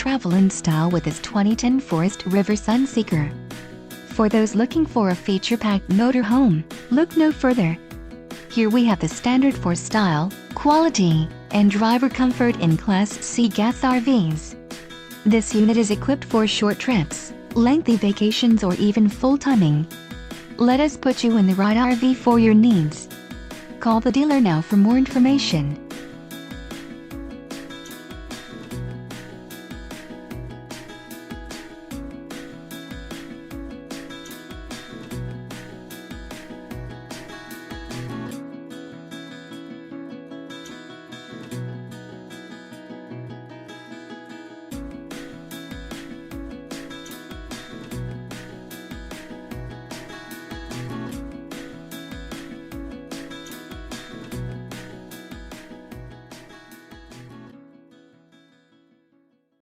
travel in style with this 2010 Forest River Sunseeker. For those looking for a feature-packed motorhome, look no further. Here we have the standard for style, quality, and driver comfort in Class C gas RVs. This unit is equipped for short trips, lengthy vacations, or even full timing. Let us put you in the right RV for your needs. Call the dealer now for more information.